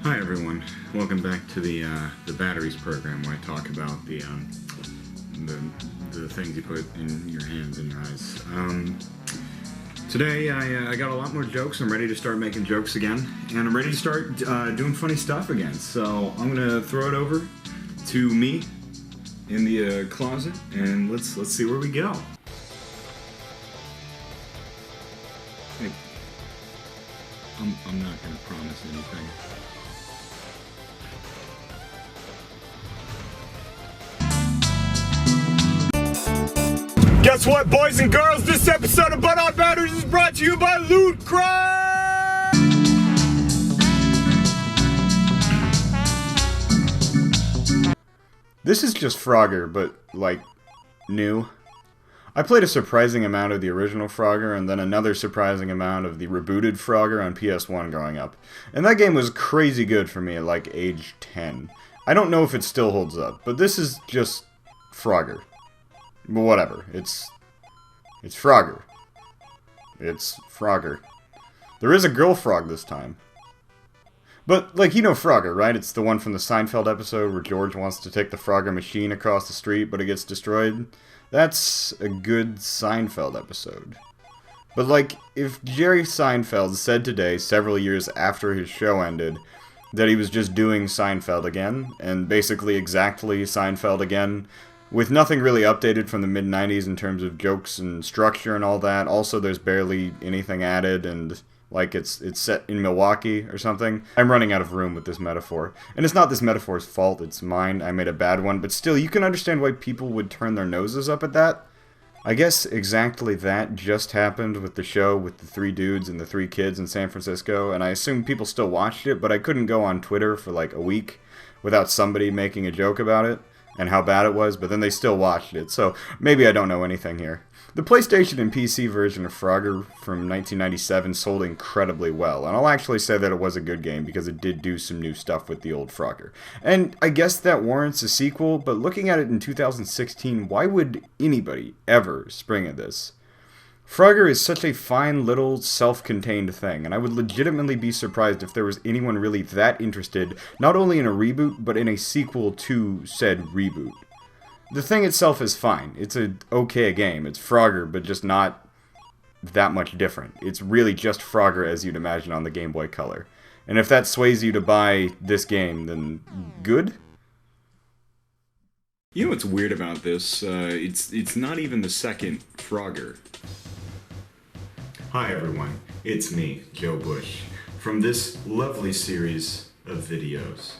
Hi everyone, welcome back to the batteries program where I talk about the things you put in your hands and your eyes. Today I got a lot more jokes. I'm ready to start making jokes again, and I'm ready to start doing funny stuff again. So I'm gonna throw it over to me in the closet, and let's see where we go. Hey, I'm not gonna promise anything. Guess what, boys and girls? This episode of Butt on Batteries is brought to you by Loot Crate! This is just Frogger, but, like, new. I played a surprising amount of the original Frogger, and then another surprising amount of the rebooted Frogger on PS1 growing up. And that game was crazy good for me at, like, age 10. I don't know if it still holds up, but this is just Frogger. But whatever, it's Frogger. It's Frogger. There is a girl frog this time. But, like, you know Frogger, right? It's the one from the Seinfeld episode where George wants to take the Frogger machine across the street, but it gets destroyed. That's a good Seinfeld episode. But, like, if Jerry Seinfeld said today, several years after his show ended, that he was just doing Seinfeld again, and basically exactly Seinfeld again, with nothing really updated from the mid-90s in terms of jokes and structure and all that. Also, there's barely anything added, and like it's set in Milwaukee or something. I'm running out of room with this metaphor. And it's not this metaphor's fault, it's mine. I made a bad one, but still, you can understand why people would turn their noses up at that. I guess exactly that just happened with the show with the 3 dudes and the 3 kids in San Francisco, and I assume people still watched it, but I couldn't go on Twitter for like a week without somebody making a joke about it and how bad it was, but then they still watched it, so maybe I don't know anything here. The PlayStation and PC version of Frogger from 1997 sold incredibly well, and I'll actually say that it was a good game because it did do some new stuff with the old Frogger. And I guess that warrants a sequel, but looking at it in 2016, why would anybody ever spring at this? Frogger is such a fine little self-contained thing, and I would legitimately be surprised if there was anyone really that interested, not only in a reboot, but in a sequel to said reboot. The thing itself is fine. It's a okay game. It's Frogger, but just not that much different. It's really just Frogger as you'd imagine on the Game Boy Color. And if that sways you to buy this game, then good? You know what's weird about this? It's not even the second Frogger. Hi everyone, it's me, Joe Bush, from this lovely series of videos.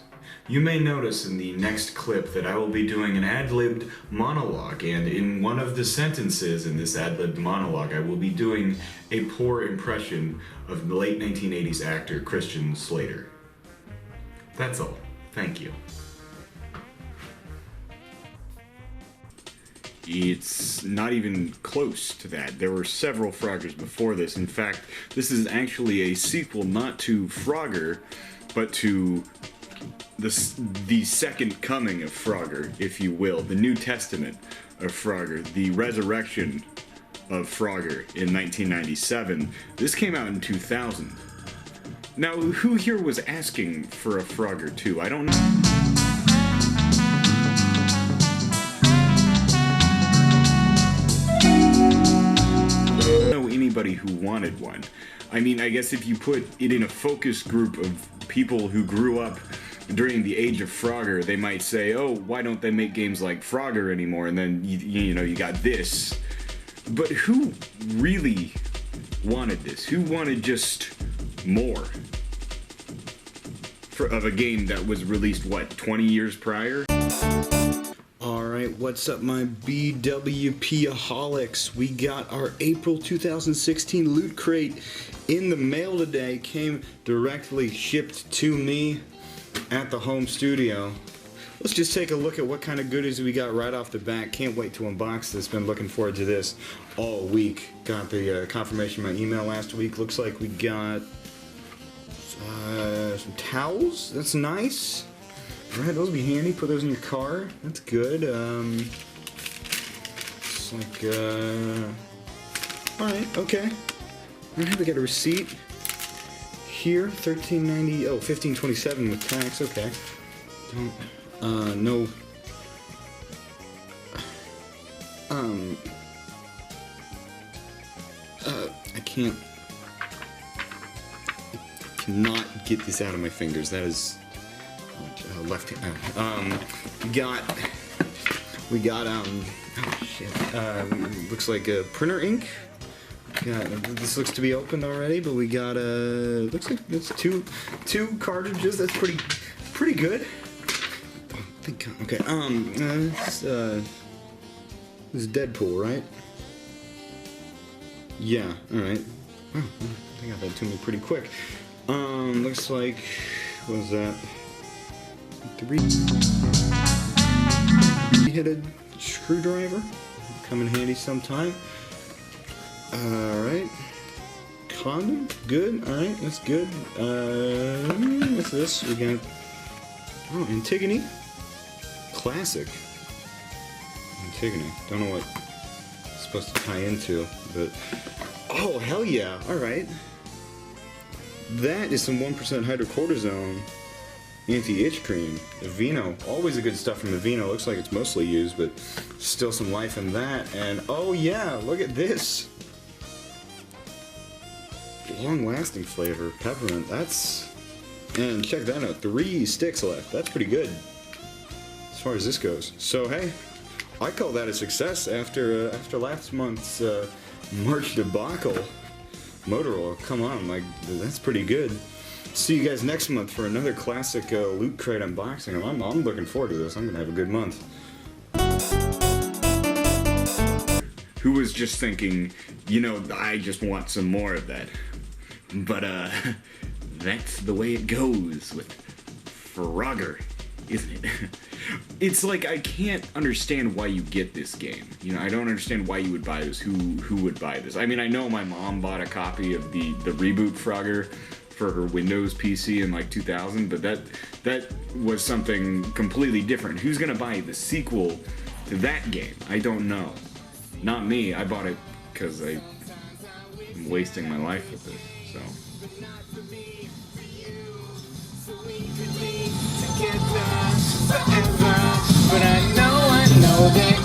You may notice in the next clip that I will be doing an ad-libbed monologue, and in one of the sentences in this ad-libbed monologue I will be doing a poor impression of the late 1980s actor Christian Slater. That's all. Thank you. It's not even close to that. There were several Froggers before this. In fact, this is actually a sequel not to Frogger, but to the second coming of Frogger, if you will. The New Testament of Frogger. The resurrection of Frogger in 1997. This came out in 2000. Now, who here was asking for a Frogger 2? I don't know. Anybody who wanted one. I mean, I guess if you put it in a focus group of people who grew up during the age of Frogger, they might say, oh, why don't they make games like Frogger anymore? And then, you got this. But who really wanted this? Who wanted just more of a game that was released, 20 years prior? Alright, what's up my BWP-aholics? We got our April 2016 Loot Crate in the mail today. Came directly shipped to me at the home studio. Let's just take a look at what kind of goodies we got right off the bat. Can't wait to unbox this. Been looking forward to this all week. Got the confirmation in my email last week. Looks like we got some towels. That's nice. Alright, those will be handy. Put those in your car. That's good. It's like, alright, okay. Alright, we got a receipt. here, $13.90. Oh, $15.27 with tax. Okay. No. I cannot get this out of my fingers. That is left hand. We got oh shit. Looks like printer ink. This looks to be opened already, but we got looks like it's two cartridges. That's pretty good. Oh, thank God. Okay. This is Deadpool, right? Yeah. All right. Oh, they got that to me pretty quick. Looks like, what was that? Three-headed screwdriver. Come in handy sometime. Alright. Condom. Good. Alright, that's good. What's this? We got, oh, Antigone. Classic. Antigone. Don't know what it's supposed to tie into, but, oh, hell yeah. Alright. That is some 1% hydrocortisone anti-itch cream. Aveeno. Always the good stuff from Aveeno. Looks like it's mostly used, but still some life in that. And oh yeah, look at this. Long-lasting flavor. Peppermint. That's... And check that out. 3 sticks left. That's pretty good as far as this goes. So hey, I call that a success after last month's March debacle. Motorola, come on, like, that's pretty good. See you guys next month for another classic Loot Crate unboxing. I'm looking forward to this. I'm gonna have a good month. Who was just thinking, you know, I just want some more of that. But that's the way it goes with Frogger, isn't it? It's like, I can't understand why you get this game. You know, I don't understand why you would buy this. Who would buy this? I mean, I know my mom bought a copy of the reboot Frogger for her Windows PC in like 2000, but that was something completely different. Who's gonna buy the sequel to that game? I don't know. Not me. I bought it because I'm wasting my life with this. So. But I know that